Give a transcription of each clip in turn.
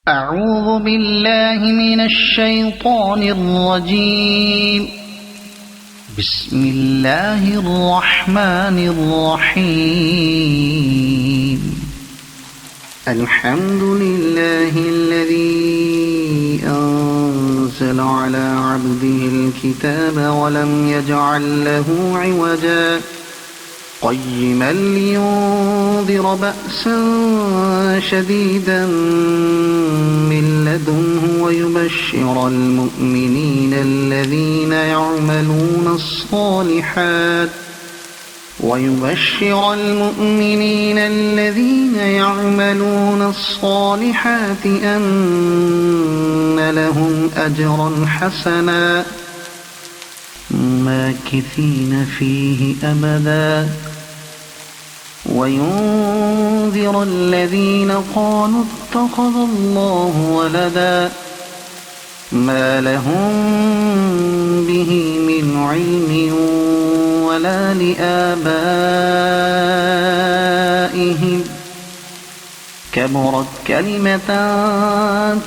أعوذ بالله من الشيطان الرجيم. بسم الله الرحمن الرحيم. الحمد لله الذي أنزل على عبده الكتاب ولم يجعل له عوجا قيما لينذر بأسا شديدا من لدنه ويبشر المؤمنين الذين يعملون الصالحات أن لهم أجرا حسنا ماكثين فيه أبدا وينذر الذين قالوا اتخذ الله ولدا ما لهم به من علم ولا لآبائهم كبرت كلمة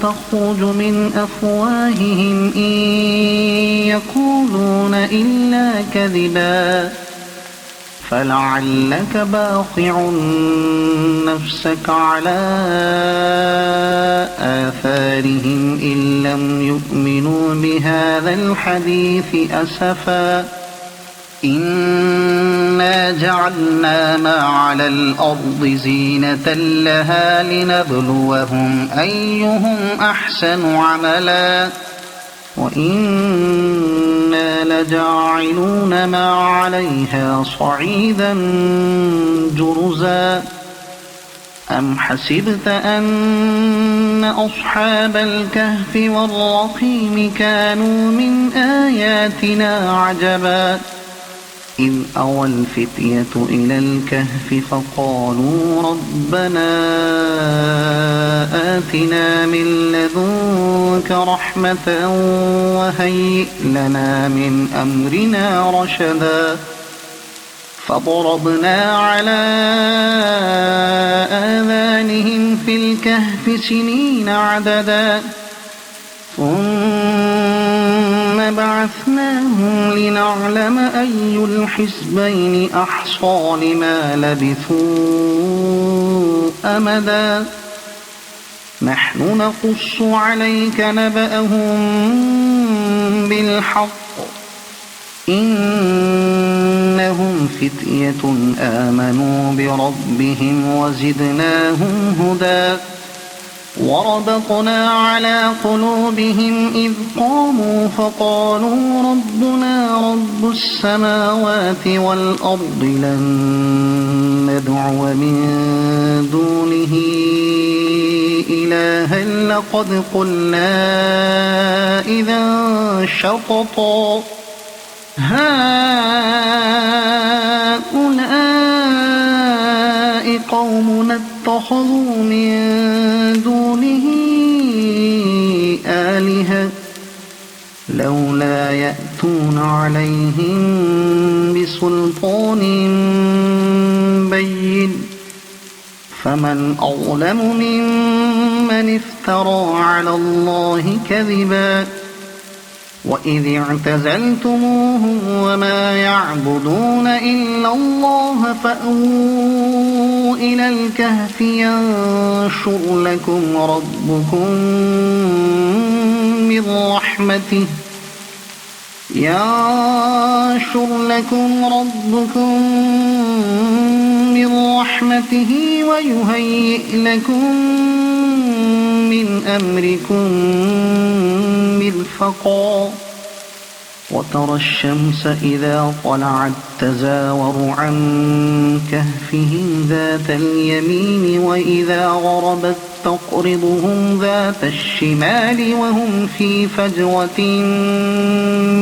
تخرج من أفواههم إن يقولون إلا كذبا فلعلك باخع نفسك على آثارهم إن لم يؤمنوا بهذا الحديث أسفا إنا جعلنا ما على الأرض زينة لها لنبلوهم أيهم أحسن عملا وإنا لجاعلون ما عليها صعيدا جرزا أم حسبت أن أصحاب الكهف والرقيم كانوا من آياتنا عجبا إذ أوى الفتية إلى الكهف فقالوا ربنا آتنا من لدنك رحمة وهيئ لنا من أمرنا رشدا فضربنا على آذانهم في الكهف سنين عددا ثم بعثناهم لنعلم أي الحزبين أحصى لما لبثوا أمدا نحن نقص عليك نبأهم بالحق إنهم فتية آمنوا بربهم وزدناهم هدى وربطنا على قلوبهم إذ قاموا فقالوا ربنا رب السماوات والأرض لن ندعو من دونه إلها لقد قلنا إذا شططا هؤلاء قومنا اتخذوا من دونه آلهة لولا يأتون عليهم بسلطان بين فمن أظلم ممن افترى على الله كذبا وإذ اعتزلتموهم وما يعبدون إلا الله فأووا إلى الكهف ينشر لكم ربكم من رحمته ويهيئ لكم من أمركم مرفقا وترى الشمس إذا طلعت تزاور عن كهفهم ذات اليمين وإذا غربت تقرضهم ذات الشمال وهم في فجوة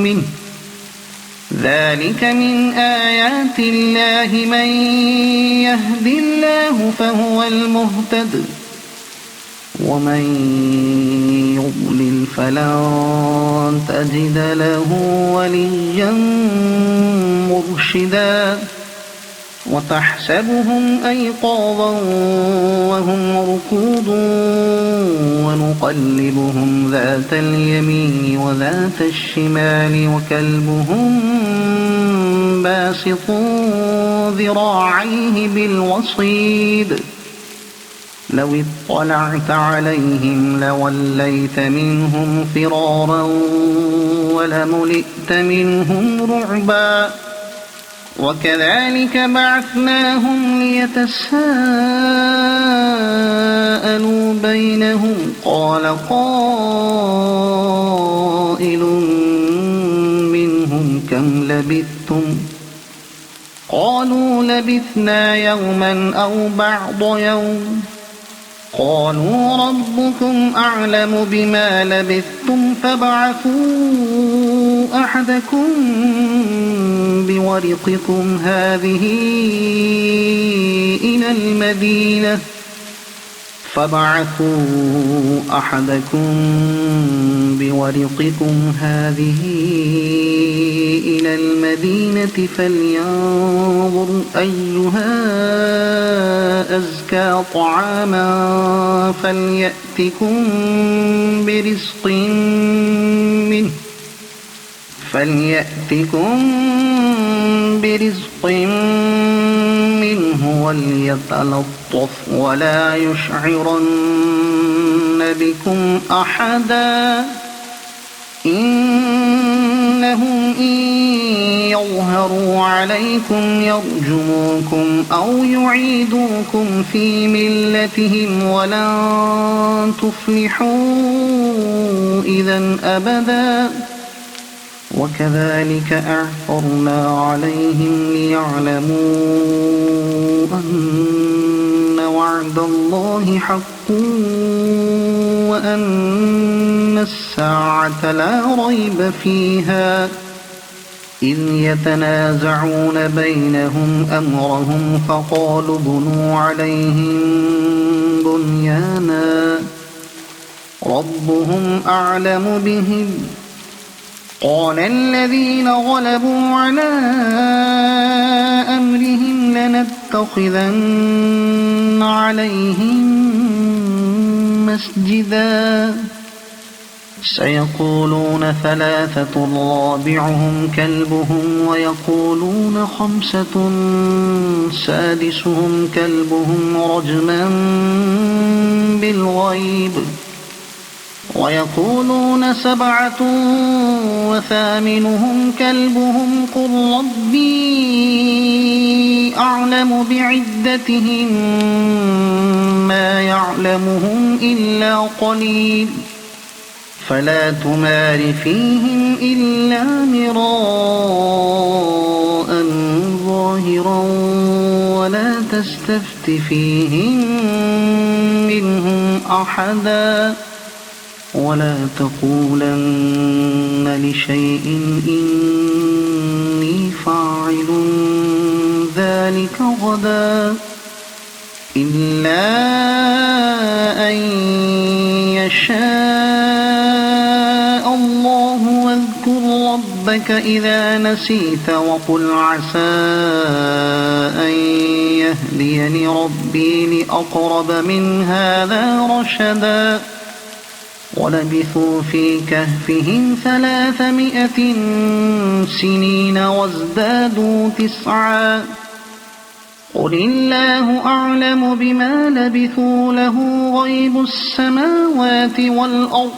منه ذلك من آيات الله من يهد الله فهو المهتد ومن يضلل فلن تجد له وليا مرشدا وتحسبهم أيقاظا وهم رقود ونقلبهم ذات اليمين وذات الشمال وكلبهم باسط ذراعيه بالوصيد لو اطلعت عليهم لوليت منهم فرارا ولملئت منهم رعبا وكذلك بعثناهم ليتساءلوا بينهم قال قائل منهم كم لبثتم قالوا لبثنا يوما أو بعض يوم قالوا ربكم أعلم بما لبثتم فابعثوا أحدكم بورقكم هذه إلى المدينة فلينظر أيها أزكى طعاما فليأتكم برزق منه وليتلطف ولا يشعرن بكم أحدا إنهم إن يظهروا عليكم يرجموكم أو يعيدوكم في ملتهم ولن تفلحوا إذا أبدا وكذلك أعثرنا عليهم ليعلموا أن وعد الله حق وأن الساعة لا ريب فيها إذ يتنازعون بينهم أمرهم فقالوا بنوا عليهم بنيانا ربهم أعلم بهم قال الذين غلبوا على أمرهم لنتخذن عليهم مسجدا سيقولون ثلاثة رابعهم كلبهم ويقولون خمسة سادسهم كلبهم رجما بالغيب ويقولون سبعة وثامنهم كلبهم قل ربي أعلم بعدتهم ما يعلمهم إلا قليل فلا تمار فيهم إلا مراء ظاهرا ولا تستفت فيهم منهم أحدا ولا تقولن لشيء إني فاعل ذلك غدا إلا أن يشاء الله واذكر ربك إذا نسيت وقل عسى أن يهديني ربي لأقرب من هذا رشدا ولبثوا في كهفهم 300 سنين وازدادوا 9 قل الله أعلم بما لبثوا له غيب السماوات والأرض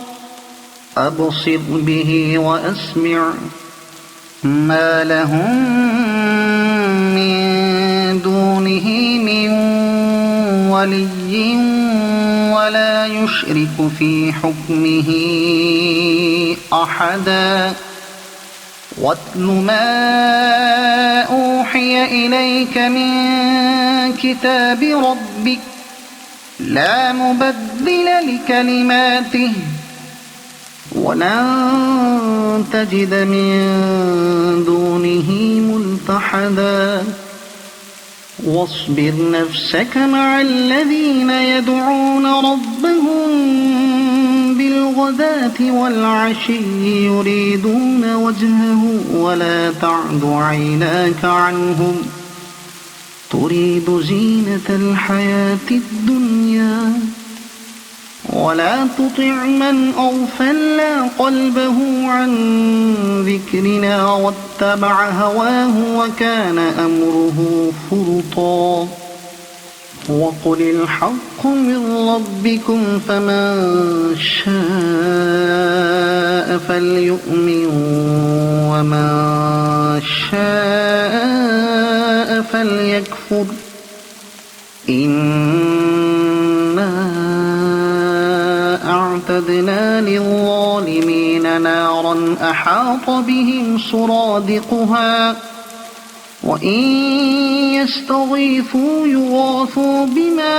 أبصر به وأسمع ما لهم من دونه من ولي ولا يشرك في حكمه أحدا واتل ما أوحي إليك من كتاب ربك لا مبدل لكلماته ولن تجد من دونه ملتحدا واصبر نفسك مع الذين يدعون ربهم بالغداة والعشي يريدون وجهه ولا تعد عيناك عنهم تريد زينة الحياة الدنيا ولا تطع من أغفلنا قلبه عن ذكرنا واتبع هواه وكان أمره فرطا وقل الحق من ربكم فمن شاء فليؤمن ومن شاء فليكفر إنا أعتدنا للظالمين نارا أحاط بهم سرادقها وإن يستغيثوا يغاثوا بماء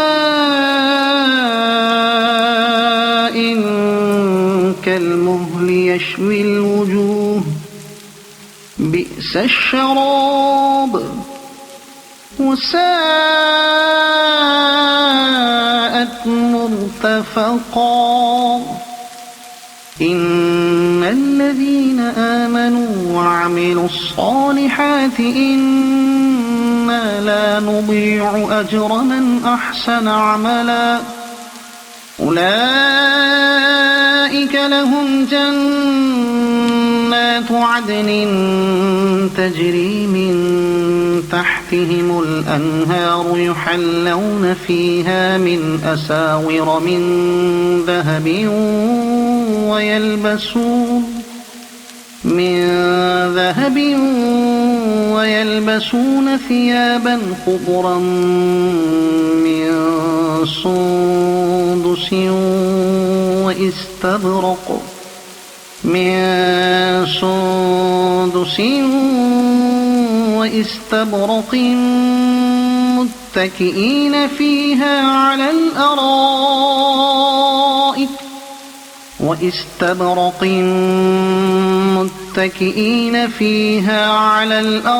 كالمهل يشوي الوجوه بئس الشراب وساءت مرتفقا إن الذين آمنوا وعملوا الصالحات إنا لا نضيع أجر من أحسن عملا أولئك لهم جنات عدن تجري من تحتهم الأنهار يحلون فيها من أساور من ذهب ويلبسون ثيابا خضرا من سندس واستبرق متكئين فيها على الأرائك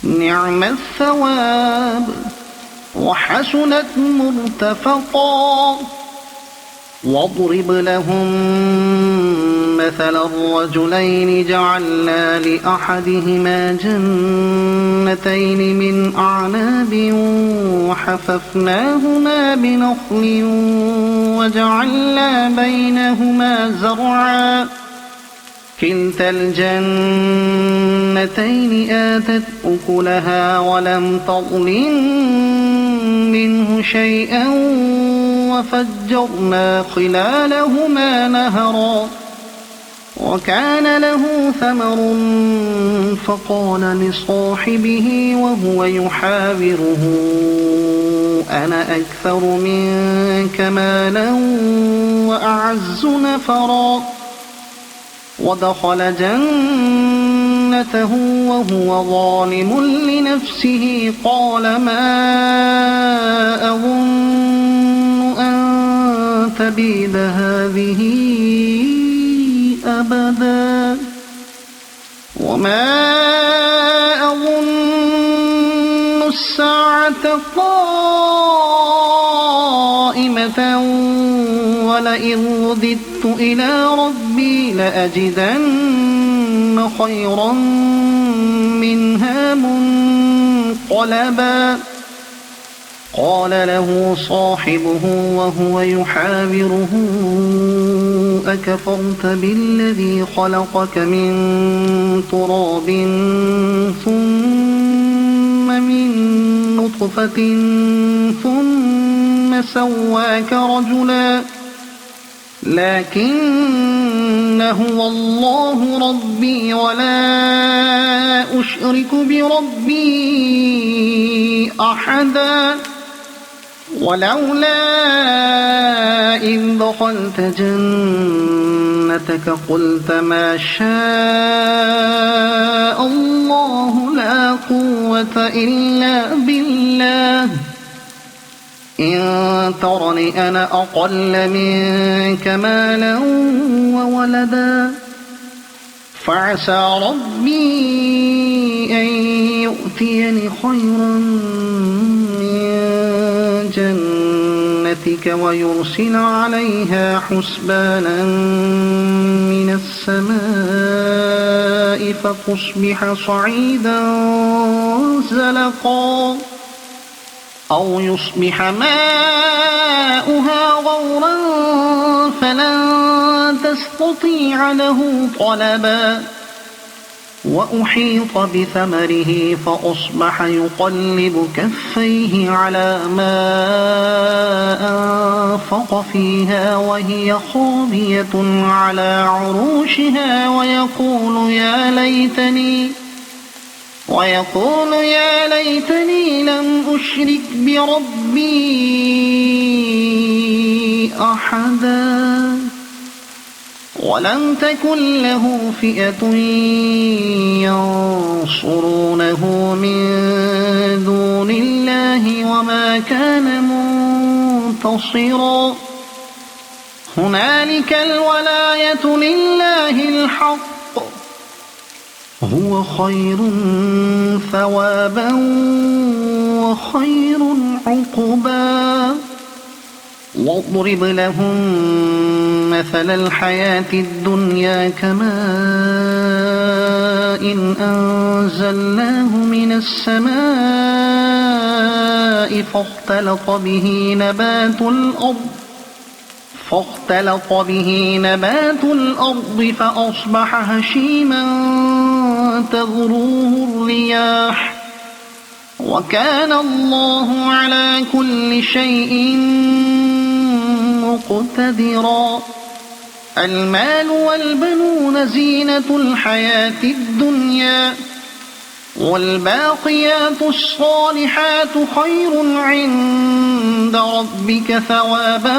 نعم الثواب وحسنت مرتفقا واضرب لهم مثل الرجلين جعلنا لأحدهما جنتين من أعناب وحففناهما بنخل وجعلنا بينهما زرعا كلتا الجنتين آتت أكلها ولم تظلم منه شيئا وفجرنا خلالهما نهرا وكان له ثمر فقال لصاحبه وهو يحاوره أنا أكثر منك مالا وأعز نفرا ودخل جنته وهو ظالم لنفسه قال ما أظن أن تبيد هذه أبدا وما أظن الساعة قائمة ولئن رددت إلى ربي لأجدن خيرا منها منقلبا قال له صاحبه وهو يحاوره أكفرت بالذي خلقك من تراب ثم من نطفة ثم سواك رجلا لكن هو الله ربي ولا أشرك بربي أحدا ولولا إذ دخلت جنتك قلت ما شاء الله لا قوة إلا بالله إن ترني أنا أقل منك مالا وولدا فعسى ربي أن يؤتيني خيرا من برحمتك ويرسل عليها حسبانا من السماء فتصبح صعيدا زلقا أو يصبح ماؤها غورا فلن تستطيع له طلبا وأحيط بثمره فأصبح يقلب كفيه على ما أنفق فيها وهي خاوية على عروشها ويقول يا ليتني لم أشرك بربي أحدا ولم تكن له فئة ينصرونه من دون الله وما كان منتصرا هنالك الولاية لله الحق هو خير ثوابا وخير عقبا واضرب لهم مثل الحياة الدنيا كماء أنزلناه من السماء فاختلط به نبات الأرض فأصبح هشيما تذروه الرياح وكان الله على كل شيء مقتدرا المال والبنون زينة الحياة الدنيا والباقيات الصالحات خير عند ربك ثوابا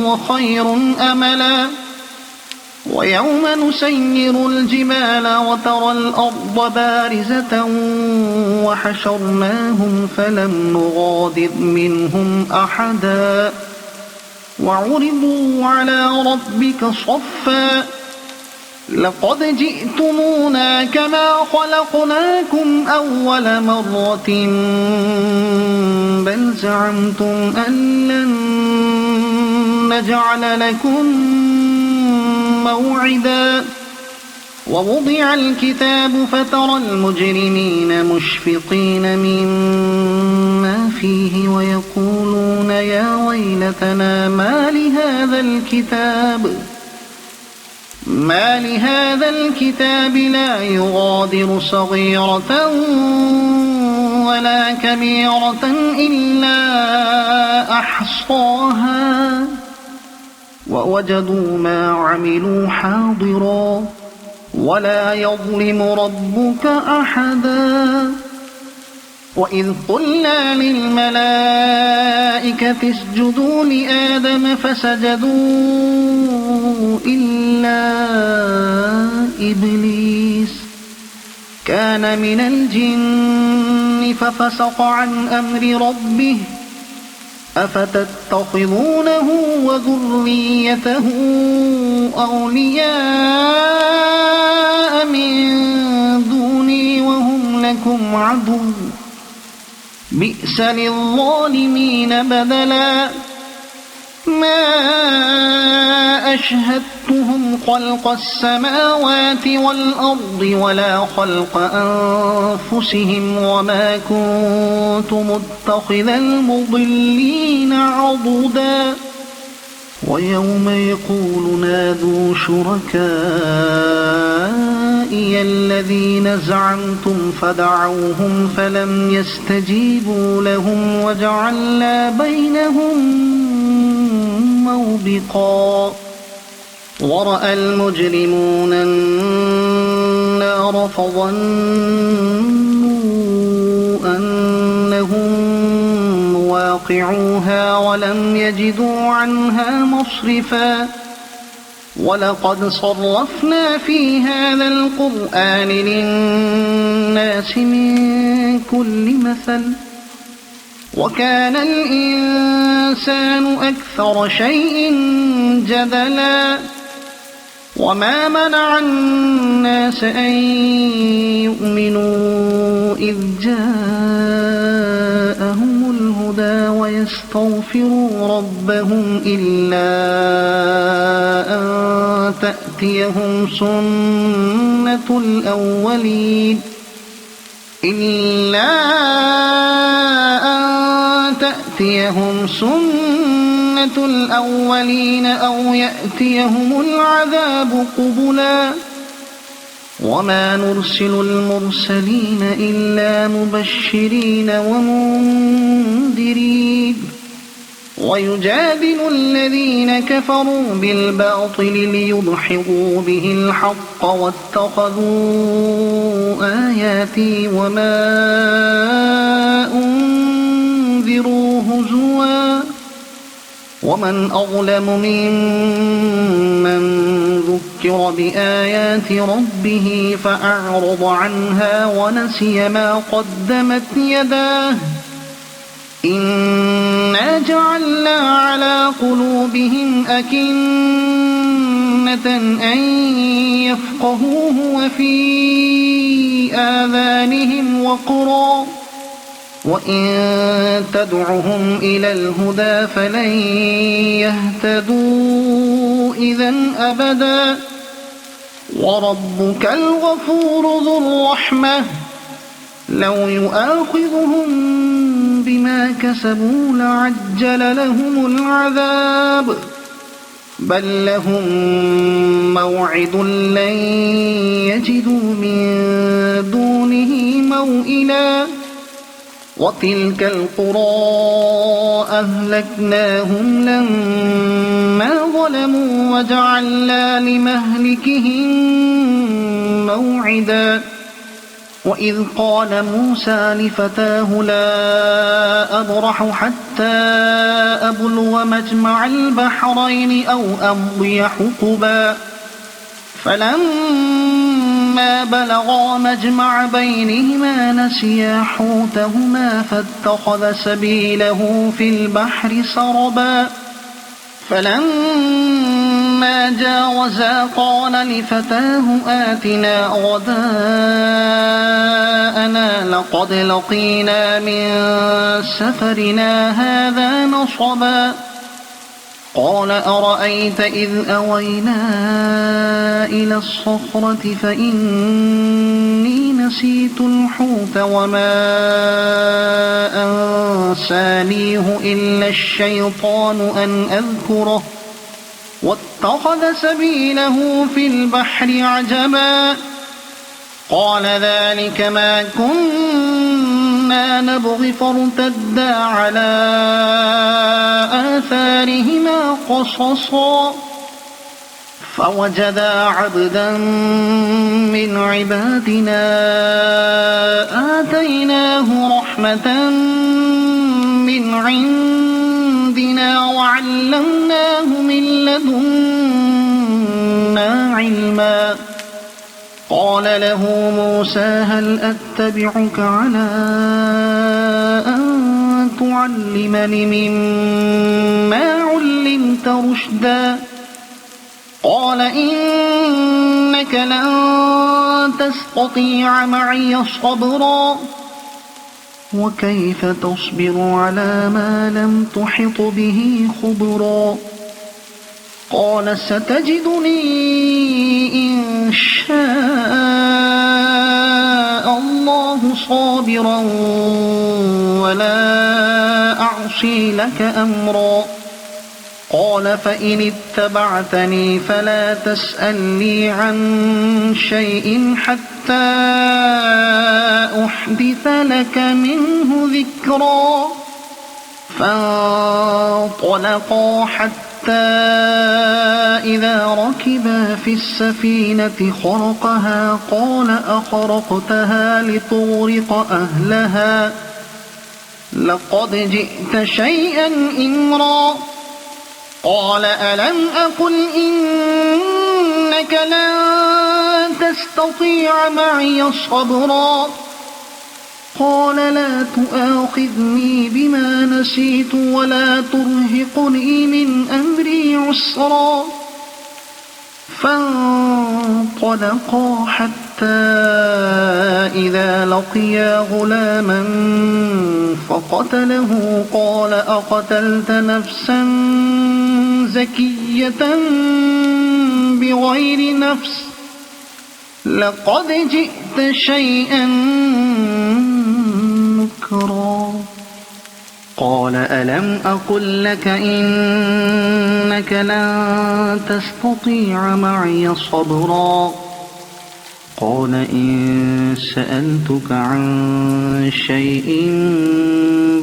وخير أملا ويوم نسير الجبال وترى الأرض بارزة وحشرناهم فلم نغادر منهم أحدا وعرضوا على ربك صفا لقد جئتمونا كما خلقناكم أول مرة بل زعمتم أن لن نجعل لكم موعدا ووضع الكتاب فترى المجرمين مشفقين مما فيه ويقولون يا ويلتنا ما لهذا الكتاب لا يغادر صغيرة ولا كبيرة إلا أحصاها ووجدوا ما عملوا حاضرا ولا يظلم ربك أحدا وإذ قلنا للملائكة اسجدوا لآدم فسجدوا إلا إبليس كان من الجن ففسق عن أمر ربه أفتتخذونه وذريته أولياء من دوني وهم لكم عدو بئس للظالمين بدلا ما أشهدتهم خلق السماوات والأرض ولا خلق أنفسهم وما كنت متخذ المضلين عضدا ويوم يقول نادوا شركائي الذين زعمتم فدعوهم فلم يستجيبوا لهم وجعلنا بينهم موبقا ورأى المجرمون النار فظنوا أنهم مواقعوها ولم يجدوا عنها مصرفا ولقد صرفنا في هذا القرآن للناس من كل مثل وكان الإنسان أكثر شيء جدلا وما منع الناس أن يؤمنوا إذ جاءهم الهدى ويستغفروا ربهم إلا أن تأتيهم سنة الأولين أو يأتيهم العذاب قبلا وما نرسل المرسلين إلا مبشرين ومنذرين ويجادل الذين كفروا بالباطل ليدحضوا به الحق واتخذوا آياتي وما أنذروا هزوا ومن أظلم ممن ذكر بآيات ربه فأعرض عنها ونسي ما قدمت يداه إنا جعلنا على قلوبهم أكنة أن يفقهوه وفي آذانهم وقرا وإن تدعهم إلى الهدى فلن يهتدوا إذا أبدا وربك الغفور ذو الرحمة لو يؤاخذهم بما كسبوا لعجل لهم العذاب بل لهم موعد لن يجدوا من دونه موئلا وتلك القرى أهلكناهم لما ظلموا وجعلنا لمهلكهم موعدا وإذ قال موسى لفتاه لا أبرح حتى أبلغ مجمع البحرين أو أمضي حقبا فلما بلغا مجمع بينهما نسيا حوتهما فاتخذ سبيله في البحر سربا فلما جاوزا قال لفتاه آتنا غداءنا لقد لقينا من سفرنا هذا نصبا قال أرأيت إذ أوينا إلى الصخرة فإني نسيت الحوت وما أنسانيه إلا الشيطان أن أذكره واتخذ سبيله في البحر عجبا قال ذلك ما كنا نبغي فارتدا على آثارهما قصصا فوجدا عبدا من عبادنا آتيناه رحمة من عندنا وعلمناه من لدنا علما قال له موسى هل أتبعك على أن تعلمني مما علمت رشدا قال إنك لن تستطيع معي صبرا وكيف تصبر على ما لم تحط به خبرا قال ستجدني إن شاء الله صابرا ولا أعصي لك أمرا قال فإن اتبعتني فلا تسألني عن شيء حتى أحدث لك منه ذكرا فانطلقا حتى إذا ركبا في السفينة خرقها قال أخرقتها لتغرق أهلها لقد جئت شيئا إمرا قال ألم أقل إنك لن تستطيع معي صبرا قال لا تؤاخذني بما نسيت ولا ترهقني من أمري عسرا فانطلقا حتى إذا لقيا غلاما فقتله قال أقتلت نفسا زكية بغير نفس لقد جئت شيئا نكرا قال ألم أقل لك إنك لن تستطيع معي صبرا قال إن سألتك عن شيء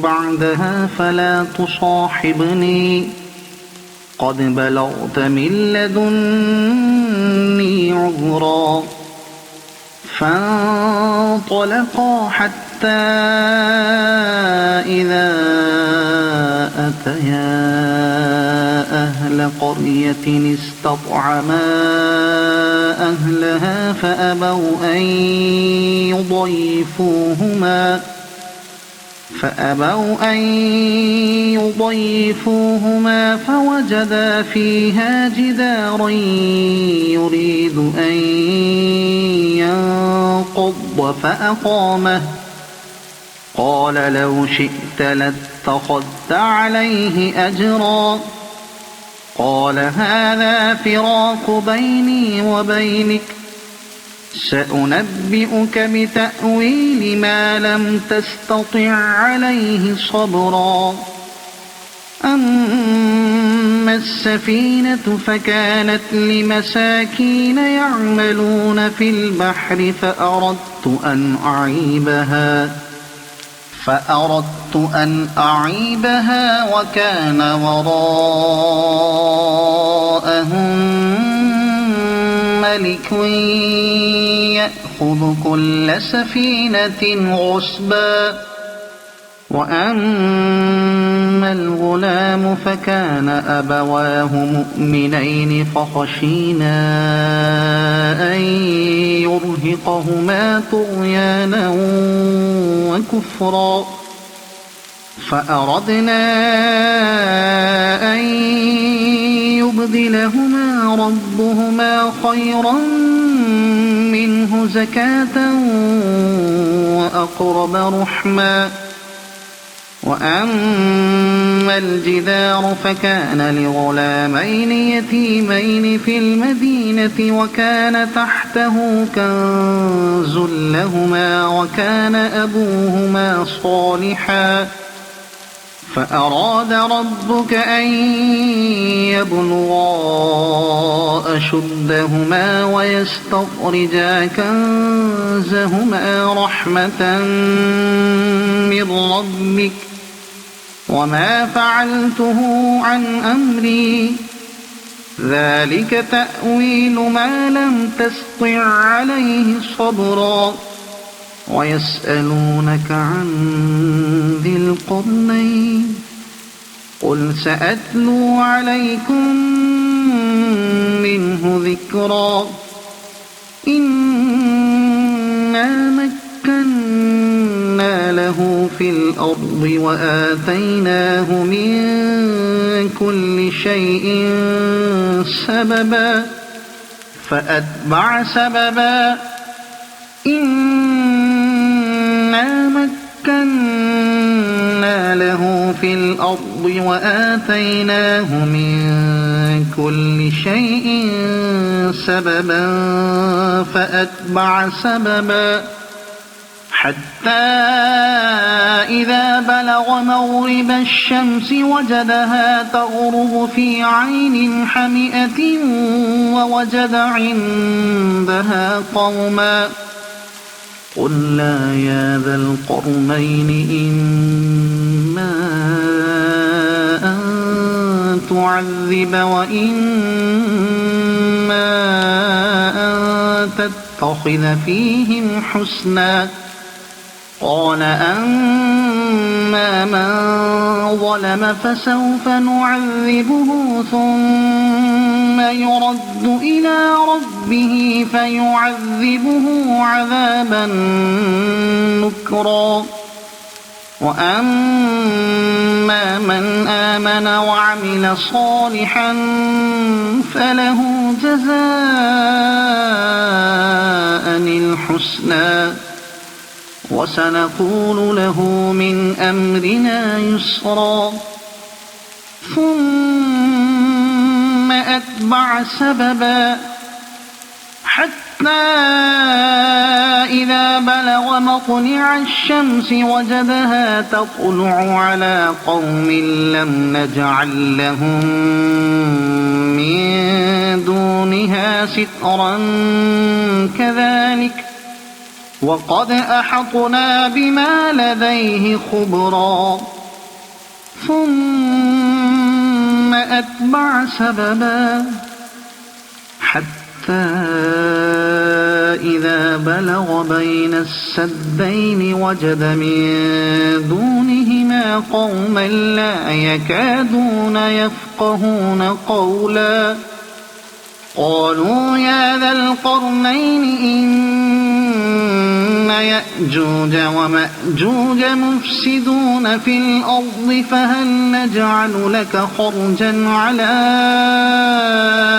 بعدها فلا تصاحبني قد بلغت من لدني عذرا فانطلقا حتى إذا أتيا أهل قرية استطعما أهلها فأبوا أن يضيفوهما فوجدا فيها جدارا يريد أن ينقض فأقامه قال لو شئت لاتخذت عليه أجرا قال هذا فراق بيني وبينك سأنبئك بتأويل ما لم تستطع عليه صبرا أما السفينة فكانت لمساكين يعملون في البحر فأردت أن أعيبها وكان وراءهم ملك يأخذ كل سفينة غصبا وأما الغلام فكان أبواه مؤمنين فخشينا أن يرهقهما طغيانا وكفرا فأردنا أن يبدلهما ربهما خيرا منه زكاة وأقرب رحما وأما الجدار فكان لغلامين يتيمين في المدينة وكان تحته كنز لهما وكان أبوهما صالحا فأراد ربك أن يبلغا أشدهما ويستخرجا كنزهما رحمة من ربك وما فعلته عن أمري ذلك تأويل ما لم تسطع عليه صبرا ويسألونك عن ذي القرنين قل سأتلو عليكم منه ذكرا إنا مكنا له في الأرض وآتيناه من كل شيء سببا فأتبع سببا إنا مكنا له في الأرض وآتيناه من كل شيء سببا فأتبع سببا حتى إذا بلغ مغرب الشمس وجدها تغرب في عين حمئة ووجد عندها قوما قلنا يا ذا القرنين إما أن تعذب وإما أن تتخذ فيهم حسنا قال أما من ظلم فسوف نعذبه ثم يرد إلى ربه فيعذبه عذابا نكرا وأما من آمن وعمل صالحا فله جزاء الحسنى وسنقول له من أمرنا يسرا ثم أتبع سببا حتى إذا بلغ مطلع الشمس وجدها تطلع على قوم لم نجعل لهم من دونها سترا كذلك وقد أحطنا بما لديه خبرا ثم أتبع سببا حتى إذا بلغ بين السدين وجد من دونهما قوما لا يكادون يفقهون قولا قالوا يا ذا القرنين إن يأجوج ومأجوج مفسدون في الأرض فهل نجعل لك خرجا على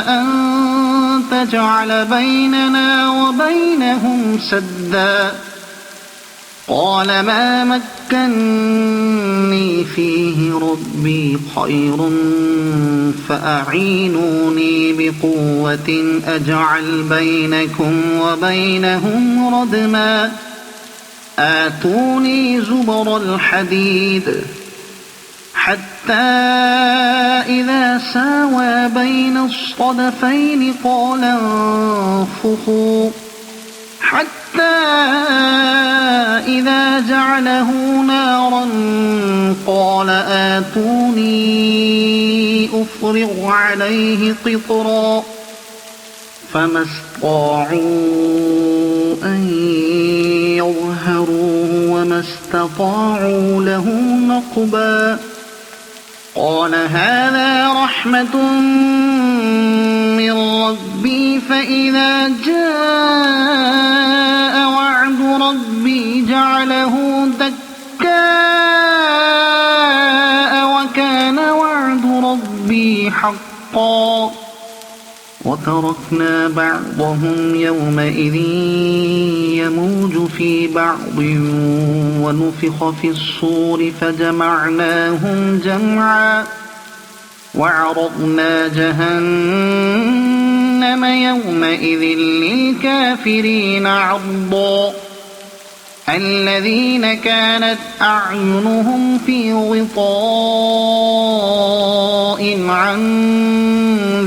أن تجعل بيننا وبينهم سدا قال ما مكني فيه ربي خير فأعينوني بقوة أجعل بينكم وبينهم ردما آتوني زبر الحديد حتى إذا ساوى بين الصدفين قال انفخوا حتى إذا جعله نارا قال آتوني أفرغ عليه قطرا فما استطاعوا أن يظهروه وما استطاعوا له نقبا قال هذا رحمة من ربي فإذا جاء وعد ربي جعله دكاء وكان وعد ربي حقا وتركنا بعضهم يومئذ يموج في بعض ونفخ في الصور فجمعناهم جمعا وعرضنا جهنم يومئذ للكافرين عرضا الذين كانت أعينهم في غطاء عن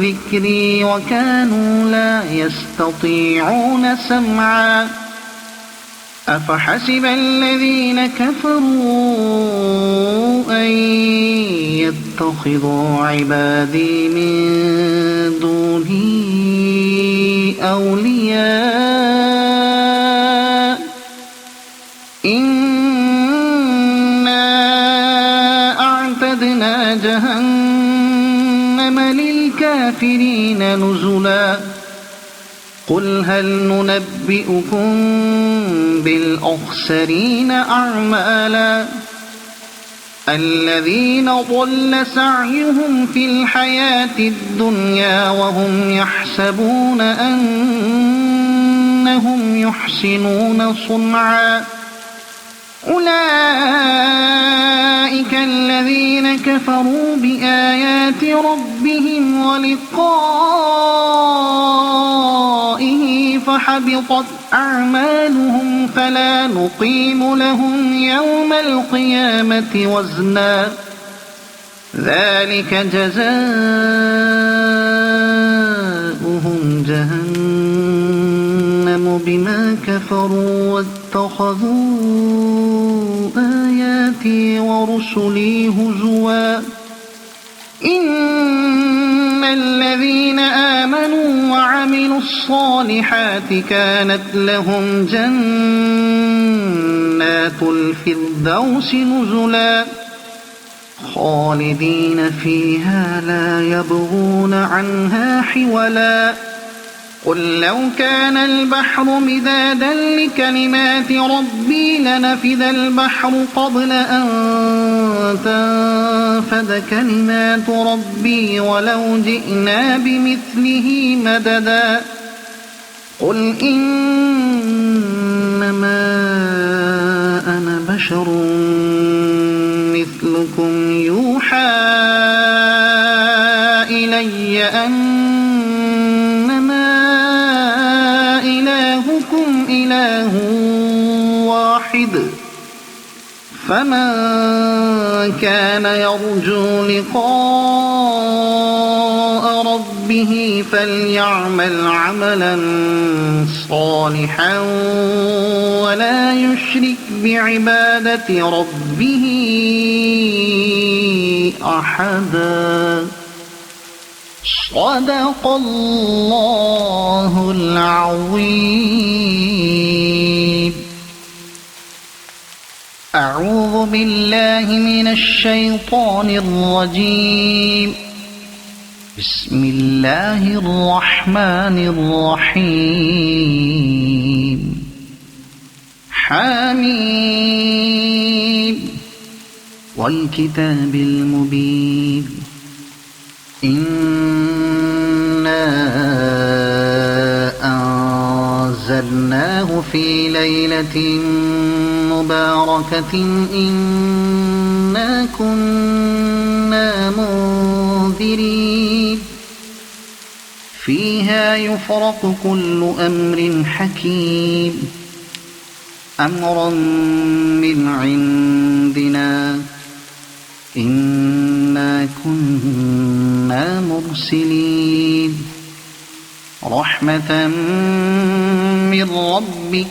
ذكري وكانوا لا يستطيعون سمعا أفحسب الذين كفروا أن يتخذوا عبادي من دوني أولياء إنا أعتدنا جهنم للكافرين نزلا قل هل ننبئكم بالأخسرين أعمالا الذين ضل سعيهم في الحياة الدنيا وهم يحسبون أنهم يحسنون صنعا أولئك الذين كفروا بآيات ربهم ولقائه فحبطت أعمالهم فلا نقيم لهم يوم القيامة وزنا ذلك جزاؤهم جهنم بما كفروا واتخذوا آياتي ورسلي هزوا إن الذين آمنوا وعملوا الصالحات كانت لهم جنات الفردوس نزلا خالدين فيها لا يبغون عنها حولا قل لو كان البحر مدادا لكلمات ربي لنفد البحر قبل أن تنفد كلمات ربي ولو جئنا بمثله مددا قل إنما أنا بشر مثلكم يوحى إلي أنما إلهكم إله واحد فمن كان يرجو لقاء ربه فليعمل عملا صالحا ولا يشرك بعبادة ربه أحدا. صدق الله العظيم. أعوذ بالله من الشيطان الرجيم. بسم الله الرحمن الرحيم. حميم والكتاب المبين. إنا أنزلناه في ليلة مباركة إنا كنا منذرين فيها يفرق كل أمر حكيم أمرا من عندنا إنا كنا مرسلين رحمة من ربك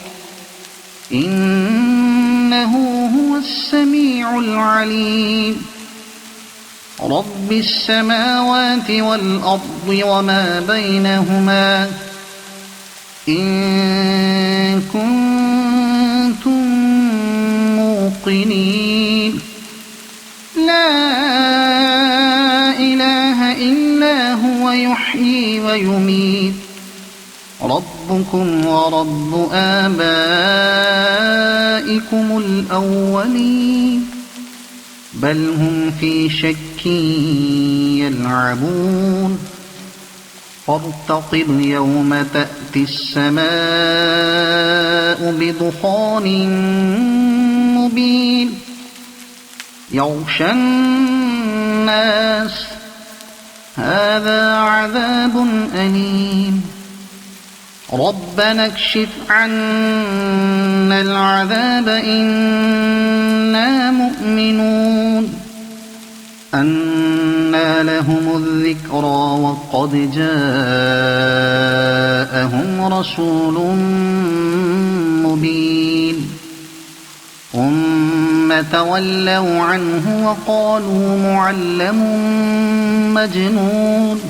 إنه هو السميع العليم. رب السماوات والأرض وما بينهما إن كنتم موقنين لا إله إلا هو يحيي ويميت ربكم ورب آبائكم الأولين بل هم في شك يلعبون فارتقب يوم تأتي السماء بدخان مبين يغشى الناس هذا عذاب أليم ربنا اكشف عنا العذاب إنا مؤمنون أنى لهم الذكرى وقد جاءهم رسول مبين ثم تولوا عنه وقالوا معلم مجنون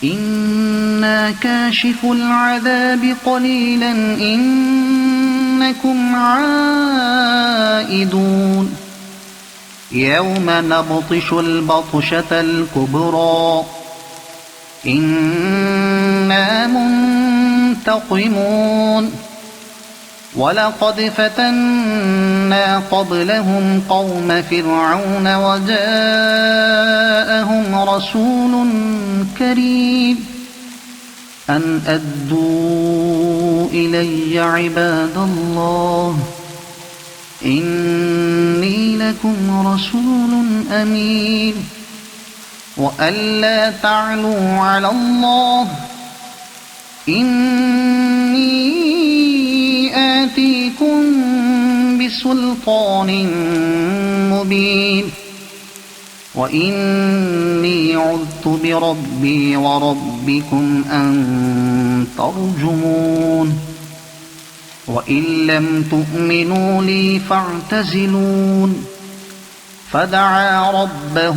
إنا كاشف العذاب قليلا إنكم عائدون يوم نبطش البطشة الكبرى إنا منتقمون ولقد فتنا قبلهم قوم فرعون وجاءهم رسول كريم أن أدوا إلي عباد الله إني لكم رسول أمين وألا تعلوا على الله إني آتيكم بسلطان مبين وإني عذت بربي وربكم أن ترجمون وإن لم تؤمنوا لي فاعتزلون فدعا ربه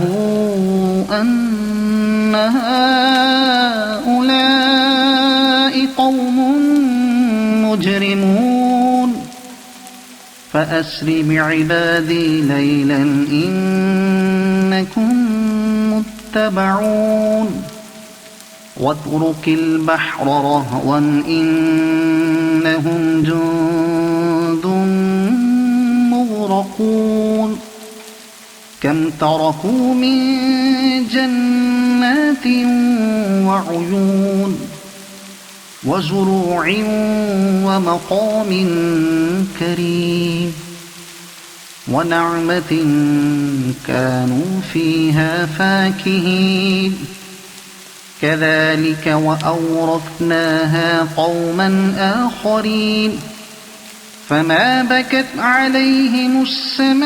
أن هؤلاء قوم مجرمون فأسر بعبادي ليلا إنكم متبعون واترك البحر رهوا إنهم جند مغرقون كم تركوا من جنات وعيون وزروع ومقام كريم ونعمة كانوا فيها فاكهين كذلك وأورثناها قوما آخرين فما بكت عليهم السماء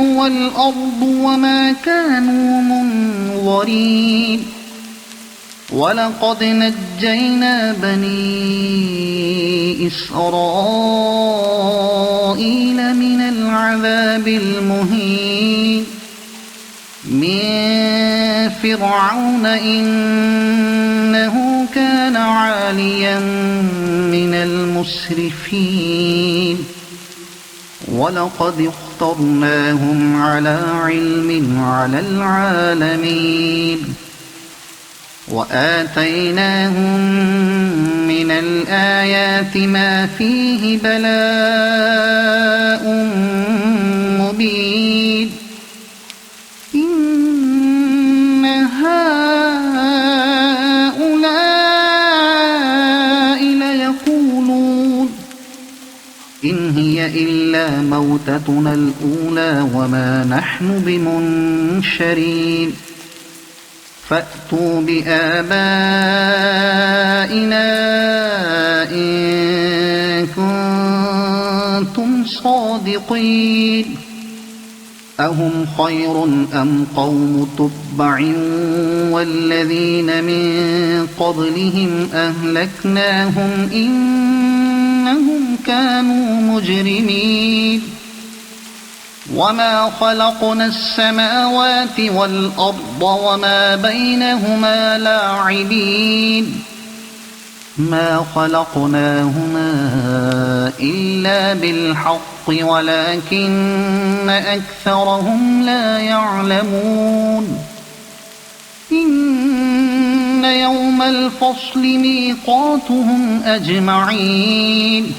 والأرض وما كانوا منظرين ولقد نجينا بني إسرائيل من العذاب المهين من فرعون إنه كان عاليا من المسرفين ولقد اخترناهم على علم على العالمين وآتيناهم من الآيات ما فيه بلاء مبين إن هؤلاء ليقولون إن هي إلا موتتنا الأولى وما نحن بمنشرين فأتوا بآبائنا إن كنتم صادقين أهم خير أم قوم تبع والذين من قبلهم أهلكناهم إنهم كانوا مجرمين وما خلقنا السماوات والأرض وما بينهما لاعبين ما خلقناهما إلا بالحق ولكن أكثرهم لا يعلمون إن يوم الفصل ميقاتهم أجمعين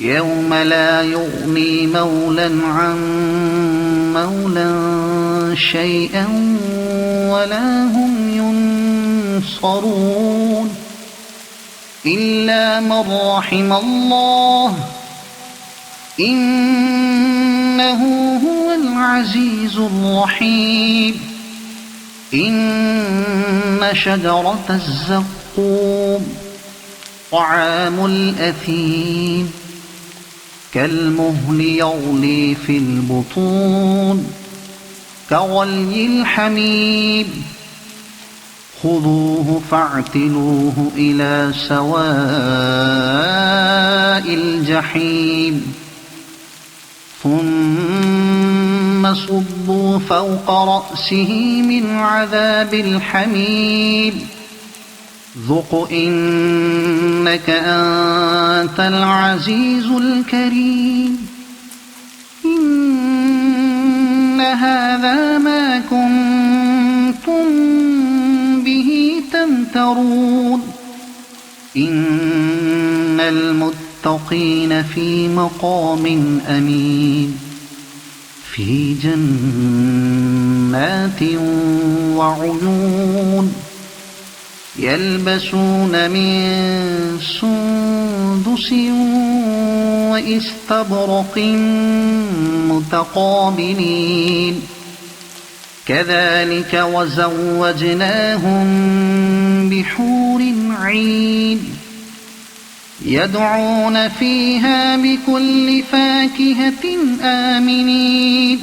يوم لا يغني مولا عن مولا شيئا ولا هم ينصرون إلا من رحم الله إنه هو العزيز الرحيم إن شجرة الزقوم طعام الأثيم كالمهل يغلي في البطون كغلي الحميم خذوه فاعتلوه إلى سواء الجحيم ثم صبوا فوق رأسه من عذاب الحميم ذق إنك أنت العزيز الكريم إن هذا ما كنتم به تمترون إن المتقين في مقام أمين في جنات وعيون يلبسون من سندس وإستبرق متقابلين كذلك وزوجناهم بحور عين يدعون فيها بكل فاكهة آمنين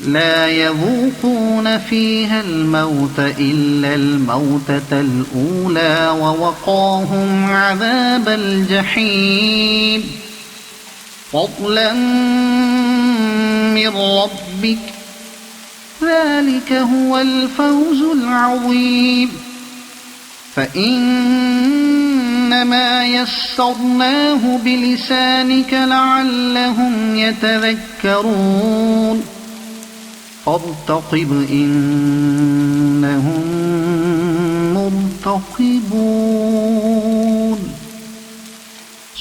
لا يذوقون فيها الموت إلا الموتة الأولى ووقاهم عذاب الجحيم فضلا من ربك ذلك هو الفوز العظيم فإنما يسرناه بلسانك لعلهم يتذكرون فارتقب إنهم إنهم مرتقبون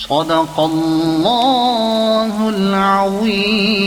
صدق الله العظيم.